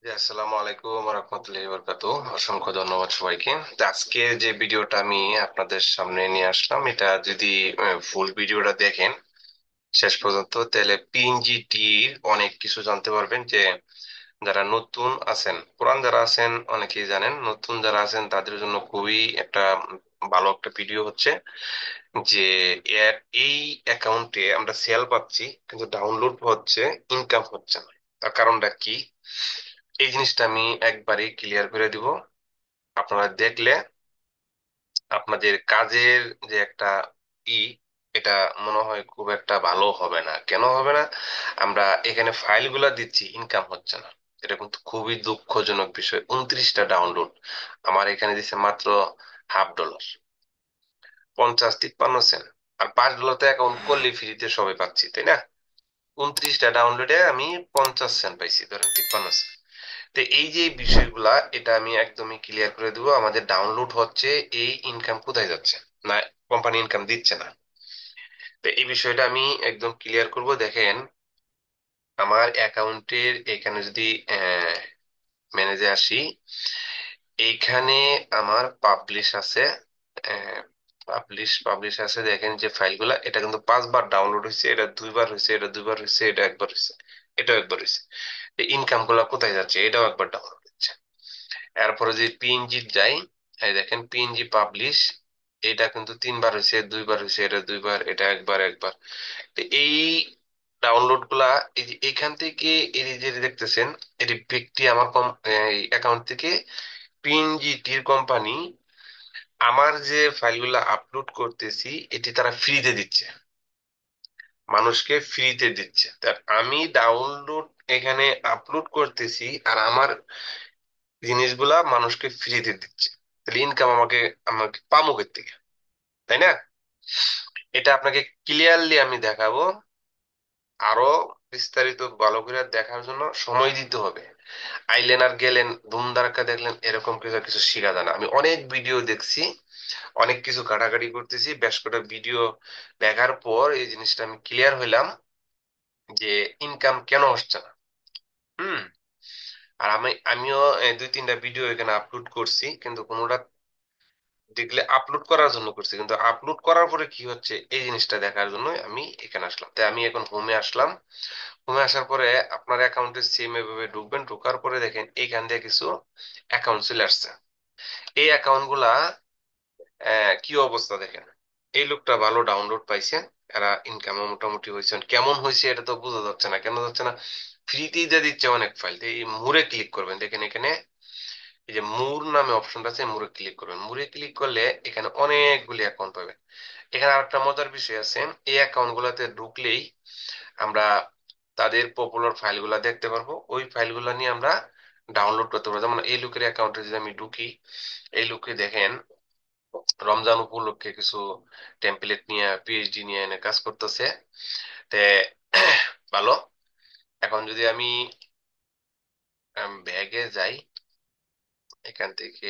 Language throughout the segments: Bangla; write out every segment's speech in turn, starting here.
জি, আসসালামু আলাইকুম রহমতুল্লাহি বরকাতুহ। অসংখ্য ধন্যবাদ সবাইকে। তো আজকে যে ভিডিওটা আমি আপনাদের সামনে নিয়ে আসলাম, এটা যদি ফুল ভিডিওটা দেখেন শেষ পর্যন্ত, তাহলে পিএনজিটির অনেক কিছু জানতে পারবেন। যে যারা নতুন আছেন, পুরান যারা আছেন অনেকেই জানেন, নতুন যারা আছেন তাদের জন্য খুবই একটা ভালো একটা ভিডিও হচ্ছে। যে এর এই অ্যাকাউন্টে আমরা সেল পাচ্ছি কিন্তু ডাউনলোড হচ্ছে, ইনকাম হচ্ছে না। তার কারণটা কি, এই জিনিসটা আমি একবারই ক্লিয়ার করে দিব। আপনারা দেখলে আপনাদের কাজের যে একটা ই এটা মনে হয় খুব একটা ভালো হবে না। কেন হবে না? আমরা এখানে ফাইলগুলা দিচ্ছি, ইনকাম হচ্ছে না। এটা কিন্তু খুবই দুঃখজনক বিষয়। 29টা ডাউনলোড আমার এখানে দিচ্ছে মাত্র $0.50, 50-53 সেন্ট। আর $5 তো অ্যাকাউন্ট করলে ফ্রিতে সবাই পাচ্ছি, তাই না? 29টা ডাউনলোডে আমি 50 সেন্ট পাইছি, ধরেন 53 সেন্ট। তো এই যে এই বিষয়গুলা, এটা আমি একদমই ক্লিয়ার করে দেবো। আমাদের ডাউনলোড হচ্ছে, এই ইনকাম কোথায় যাচ্ছে? না, কোম্পানি ইনকাম দিচ্ছে না। তো এই বিষয়টা আমি একদম ক্লিয়ার করব। দেখেন, আমার অ্যাকাউন্টের এখানে যদি ম্যানেজে আসি, এইখানে আমার পাবলিশ আছে। পাবলিশ আছে, দেখেন যে ফাইলগুলা, এটা কিন্তু 5 বার ডাউনলোড হয়েছে, এটা 2 বার হয়েছে, এটা 2 বার হয়েছে, এটা একবার হয়েছে, এটাও একবার হয়েছে। ইনকাম গুলা কোথায় যাচ্ছে? এটাও একবার ডাউনলোড হচ্ছে। এরপরে যদি পিএনজি যাই, এই দেখেন পিএনজি পাবলিশ, এটা কিন্তু 3 বার হয়েছে, 2 বার হয়েছে, এটা 2 বার, এটা একবার একবার। তো এই ডাউনলোড গুলা, এই যে এখান থেকে, এই যে দেখতেছেন, এটি ব্যক্তি আমার কম অ্যাকাউন্ট থেকে পিএনজি টির কোম্পানি আমার যে ফাইলগুলা আপলোড করতেছি, এটি তারা ফ্রিতে দিচ্ছে, মানুষকে ফ্রিতে দিচ্ছে। তা আমি ডাউনলোড এখানে আপলোড করতেছি আর আমার জিনিসগুলা মানুষকে ফ্রিতে দিচ্ছে। তাহলে ইনকাম আমাকে আমাকে পামুক এর থেকে, তাই না? এটা আপনাকে ক্লিয়ারলি আমি দেখাবো। আরো বিস্তারিত ভালো করে দেখার জন্য সময় দিতে হবে। আইলেন আর গেলেন, ধুম ধারাক্কা দেখলেন, এরকম কিছু কিছু শিখা যায় না। আমি অনেক ভিডিও দেখছি, অনেক কিছু ঘাটাঘাটি করতেছি, বেশ কটা ভিডিও দেখার পর এই জিনিসটা আমি ক্লিয়ার হইলাম যে ইনকাম কেন হচ্ছে না। হুম। আর আমিও 2-3টা ভিডিও এখানে আপলোড করছি, কিন্তু কোনোটা দেখলে আপলোড করার জন্য করছি, কিন্তু আপলোড করার পরে কি হচ্ছে এই জিনিসটা দেখার জন্য আমি এখানে আসলাম। তাই আমি এখন হোমে আসলাম। হোমে আসার পরে আপনার অ্যাকাউন্টে সেম এভাবে ঢুকবেন। ঢোকার পরে দেখেন এইখান দিয়ে কিছু অ্যাকাউন্ট চলে আসছে। এই অ্যাকাউন্ট গুলা কি অবস্থা দেখেন। এই লোকটা ভালো ডাউনলোড পাইছে, এরা ইনকামও মোটামুটি হয়েছে। কেমন হয়েছে এটা তো বোঝা যাচ্ছে না। কেন যাচ্ছে না? ফ্রিতেই দিয়ে দিচ্ছে অনেক ফাইল। তো এই মুরে ক্লিক করবেন, দেখেন এখানে এই যে মুর নামে অপশনটা আছে, মুরে ক্লিক করবেন। মুরে ক্লিক করলে এখানে অনেকগুলি অ্যাকাউন্ট পাবেন। এখানে আরেকটা মজার বিষয় আছে, এই অ্যাকাউন্ট গুলাতে ঢুকলেই আমরা তাদের পপুলার ফাইলগুলা দেখতে পারবো। ওই ফাইলগুলা নিয়ে আমরা ডাউনলোড করতে পারবো। যেমন এই লোকের অ্যাকাউন্টে যদি আমি ঢুকি, এই লোকে দেখেন রমজান উপলক্ষে কিছু টেমপ্লেট নিয়ে, পিএইচডি নিয়ে এনে কাজ করতেছে। তে ভালো। এখন যদি আমি ব্যাগে যাই, এখান থেকে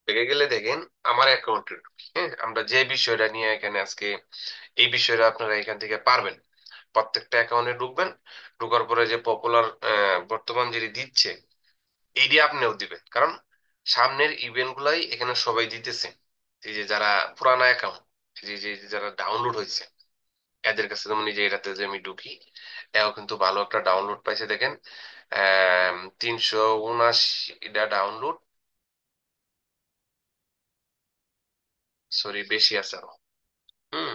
ব্যাগে গেলে দেখেন আমার অ্যাকাউন্টে ঢুকি। হ্যাঁ, আমরা যে বিষয়টা নিয়ে এখানে আজকে, এই বিষয়টা আপনারা এখান থেকে পারবেন। প্রত্যেকটা অ্যাকাউন্টে ঢুকবেন। ঢোকার পরে যে পপুলার বর্তমান যেটি দিচ্ছে, এইটি আপনিও দিবেন। কারণ সামনের ইভেন্ট গুলাই এখানে সবাই দিতেছে। এই যে যারা পুরানা অ্যাকাউন্ট, যে যে যে যারা ডাউনলোড হয়েছে, এদের কাছে যেমন এই যে এটাতে যে আমি ঢুকি, এও কিন্তু ভালো একটা ডাউনলোড পাইছে। দেখেন 379টা ডাউনলোড, সরি বেশি আছে আরো। হম।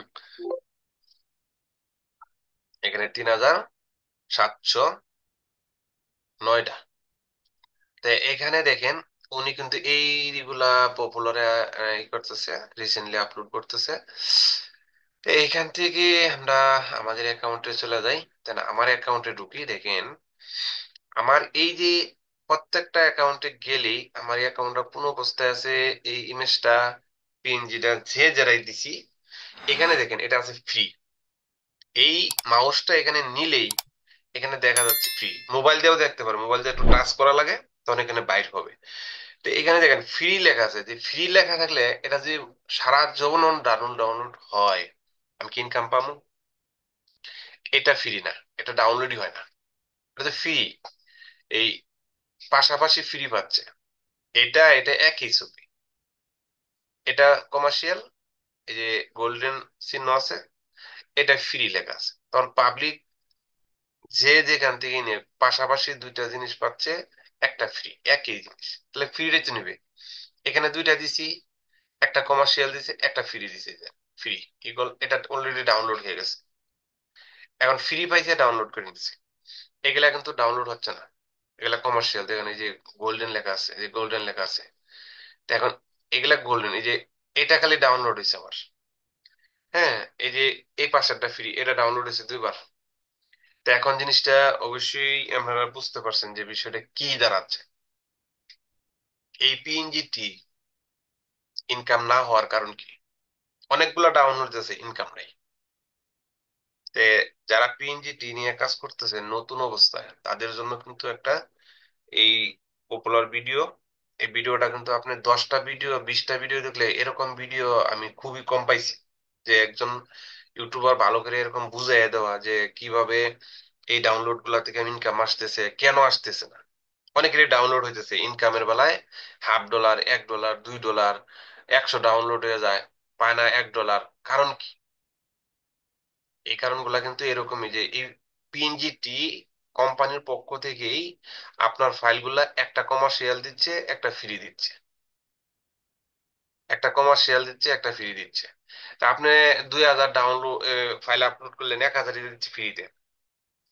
এখানে 3709টা। তো এখানে দেখেন উনি কিন্তু এইগুলা পপুলার ই করতেছে, রিসেন্টলি আপলোড করতেছে। তো এইখান থেকে আমরা আমাদের অ্যাকাউন্টে চলে যাই। তাই না, আমার অ্যাকাউন্টে ঢুকি, দেখেন আমার এই যে প্রত্যেকটা অ্যাকাউন্টে গেলেই আমার অ্যাকাউন্টটা কোন অবস্থায় আছে, এই ইমেজটা, পিএনজিটা যে যারাই দিছি, এখানে দেখেন এটা আছে ফ্রি। এই মাউসটা এখানে নিলেই এখানে দেখা যাচ্ছে ফ্রি। মোবাইল দিয়েও দেখতে পারো, মোবাইল দিয়ে একটু টাচ করা লাগে, তখন এখানে বাইর হবে। তো এখানে দেখেন ফ্রি লেখা আছে। যে ফ্রি লেখা থাকলে এটা যে সারা জীবন ডাউনলোড ডাউনলোড হয়, আমি কি ইনকাম পাবো? এটা ফ্রি না। এটা ডাউনলোডই হয় না, এটা ফ্রি। এই পাশাপাশি ফ্রি পাচ্ছে, এটা এটা একই ছবি। এটা কমার্শিয়াল, এই যে গোল্ডেন চিহ্ন আছে, এটা ফ্রি লেখা আছে, তখন পাবলিক যে যেখান থেকে নিয়ে পাশাপাশি দুইটা জিনিস পাচ্ছে, একটা ফ্রি, একই জিনিস, তাহলে ফ্রি রেটে নিবে। এখানে দুইটা দিছি, একটা কমার্শিয়াল দিছে, একটা ফ্রি দিছে, ফ্রি ইকুয়াল, এটা অলরেডি ডাউনলোড হয়ে গেছে। এখন ফ্রি পাইছে, ডাউনলোড করে নিচ্ছে, এগুলা কিন্তু ডাউনলোড হচ্ছে না, এগুলা কমার্শিয়াল। দেখেন এই যে গোল্ডেন লেখা আছে, এই যে গোল্ডেন লেখা আছে, তো এখন এগুলা গোল্ডেন, এই যে এটা খালি ডাউনলোড হয়েছে আমার। হ্যাঁ, এই যে এই পাশেরটা ফ্রি, এটা ডাউনলোড হয়েছে দুইবার। তো এখন জিনিসটা অবশ্যই আপনারা বুঝতে পারছেন যে বিষয়টা কি দাঁড়াচ্ছে। এই পিএনজি ইনকাম না হওয়ার কারণ কি? অনেকগুলো ডাউনলোড আছে, ইনকাম নাই। তে যারা পিএনজি নিয়ে কাজ করতেছে নতুন অবস্থায়, তাদের জন্য কিন্তু একটা এই পপুলার ভিডিও, এই ভিডিওটা কিন্তু আপনি 10টা ভিডিও 20টা ভিডিও দেখলে এরকম ভিডিও আমি খুবই কম পাইছি, যে একজন ইউটিউবার ভালো করে এরকম বুঝাইয়া দেওয়া যে কিভাবে এই ডাউনলোড গুলা থেকে ইনকাম আসতেছে, কেন আসতেছে না। অনেকেরই ডাউনলোড হইতেছে ইনকামের বেলায় $1.5, $1, $2, 100 ডাউনলোড হয়ে যায়, পায় না $1। কারণ কি? এই কারণগুলা কিন্তু এরকমই, যে এই পিএনজি কোম্পানির পক্ষ থেকেই আপনার ফাইলগুলা একটা কমার্শিয়াল দিচ্ছে, একটা ফ্রি দিচ্ছে, একটা কমার্শিয়াল দিচ্ছে, একটা ফ্রি দিচ্ছে। তা আপনি 2000 ডাউনলোড ফাইল আপলোড করলেন, 1000 দিচ্ছে ফ্রিতে।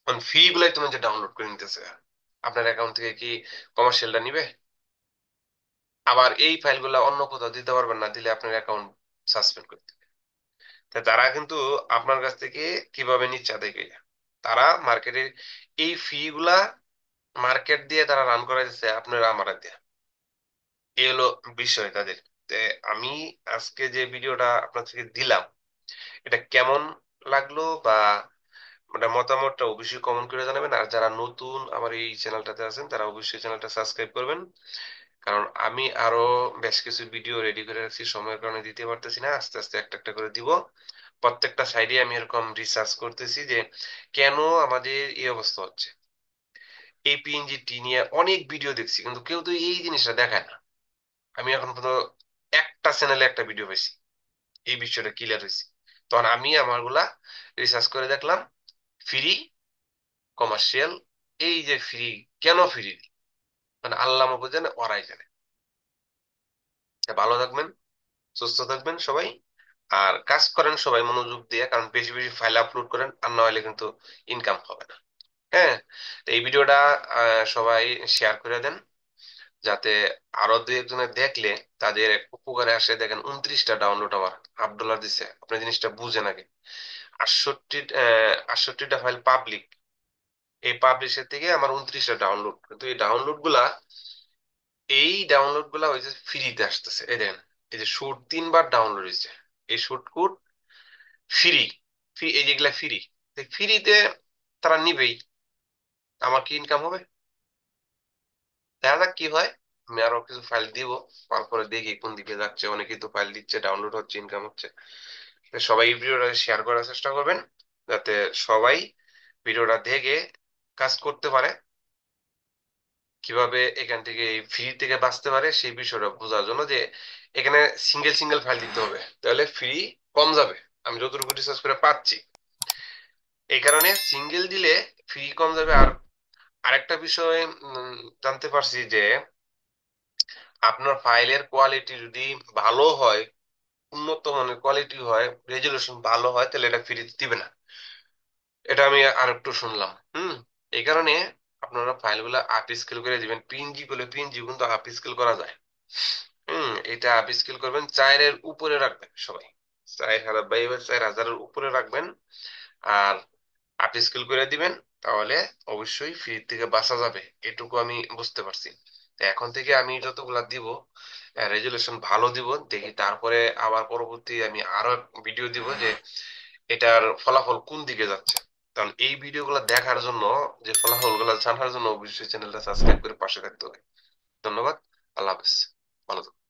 কারণ ফ্রি গুলাই তুমি যে ডাউনলোড করে নিতেছে, আপনার অ্যাকাউন্ট থেকে কি কমার্শিয়ালটা নিবে? আবার এই ফাইলগুলা অন্য কোথাও দিতে পারবেন না, দিলে আপনার অ্যাকাউন্ট সাসপেন্ড করতে হবে। তা তারা কিন্তু আপনার কাছ থেকে কিভাবে নিচ্ছে দেখে, তারা মার্কেটের এই ফি গুলা মার্কেট দিয়ে তারা রান করাইতেছে আপনারা আমার দিয়ে। এই হলো বিষয় তাদের। তে আমি আজকে যে ভিডিওটা আপনার থেকে দিলাম, এটা কেমন লাগলো বা মানে মতামতটা অবশ্যই কমেন্ট করে জানাবেন। আর যারা নতুন আমার এই চ্যানেলটাতে আছেন, তারা অবশ্যই চ্যানেলটা সাবস্ক্রাইব করবেন। কারণ আমি আরো বেশ কিছু ভিডিও রেডি করে রাখছি, সময়ের কারণে দিতে পারতেছি না, আস্তে আস্তে একটা একটা করে দিব। প্রত্যেকটা সাইডে আমি এরকম রিসার্চ করতেছি যে কেন আমাদের এই অবস্থা হচ্ছে। এই পিএনজি নিয়ে অনেক ভিডিও দেখছি, কিন্তু কেউ তো এই জিনিসটা দেখায় না। আমি এখন পর্যন্ত একটা চ্যানেলে একটা ভিডিও পাইছি এই বিষয়টা ক্লিয়ার হয়েছে। তখন আমি আমারগুলা রিসার্চ করে দেখলাম, ফ্রি, কমার্শিয়াল, এই যে ফ্রি, কেন ফ্রি, মানে আল্লাহ মাহবুব জানে, ওরাই জানে। তা ভালো থাকবেন, সুস্থ থাকবেন সবাই, আর কাজ করেন সবাই মনোযোগ দিয়ে, কারণ বেশি বেশি ফাইল আপলোড করেন, আর না হলে কিন্তু ইনকাম হবে না। হ্যাঁ, তো এই ভিডিওটা সবাই শেয়ার করে দেন, যাতে আরো দুই একজনে দেখলে তাদের উপকারে আসে। দেখেন 29টা ডাউনলোড আমার, $1 দিচ্ছে, আপনি জিনিসটা বুঝেন আগে। 68 68টা ফাইল পাবলিক, এই পাবলিশের থেকে আমার 29টা ডাউনলোড, কিন্তু এই ডাউনলোড গুলা ওই যে ফ্রিতে আসতেছে। এই দেখেন, এই যে শুট 3বার ডাউনলোড হয়েছে, এই শুট কোড ফ্রি, ফ্রি, এই যেগুলা ফ্রি, ফ্রিতে তারা নিবেই, আমার কি ইনকাম হবে? দেখা যাক কি হয়। আমি আরো কিছু ফাইল দিব, তারপরে দেখি কোন দিকে যাচ্ছে। অনেকেই তো ফাইল দিচ্ছে, ডাউনলোড হচ্ছে, ইনকাম হচ্ছে। তো সবাই এই ভিডিওটা শেয়ার করার চেষ্টা করবেন, যাতে সবাই ভিডিওটা দেখে কাজ করতে পারে, কিভাবে এখান থেকে ফ্রি থেকে বাঁচতে পারে সেই বিষয়টা বোঝার জন্য, যে এখানে সিঙ্গেল সিঙ্গেল ফাইল দিতে হবে, তাহলে ফ্রি কম যাবে। আমি যতটুকু রিসার্চ করে পাচ্ছি, এই কারণে সিঙ্গেল দিলে ফ্রি কম যাবে। আর আরেকটা বিষয় জানতে পারছি যে আপনার ফাইলের কোয়ালিটি যদি ভালো হয়, উন্নত মানের কোয়ালিটি হয়, রেজলিউশন ভালো হয়, তাহলে এটা ফ্রিতে দিবে না। এটা আমি আর একটু শুনলাম। এই কারণে আপনারা ফাইলগুলো আপ স্কেল করে দিবেন। পিএনজি করলে, পিএনজি কিন্তু আপ স্কেল করা যায়। এটা আপ স্কেল করবেন, 4-এর উপরে রাখবেন সবাই, 4000 বা এবার 4000-এর উপরে রাখবেন, আর আপ স্কেল করে দিবেন। তাহলে অবশ্যই ফ্রি থেকে বাঁচা যাবে, এটুকু আমি বুঝতে পারছি। তো এখন থেকে আমি যতগুলা দিব, রেজুলেশন ভালো দিব দেখি, তারপরে আবার পরবর্তী আমি আরো ভিডিও দিব যে এটার ফলাফল কোন দিকে যাচ্ছে। কারণ এই ভিডিওগুলো দেখার জন্য, যে ফলাফল গুলো জানার জন্য অবশ্যই চ্যানেলটা সাবস্ক্রাইব করে পাশে থাকতে হবে। ধন্যবাদ। আল্লাহ হাফেজ। ভালো থাকবেন।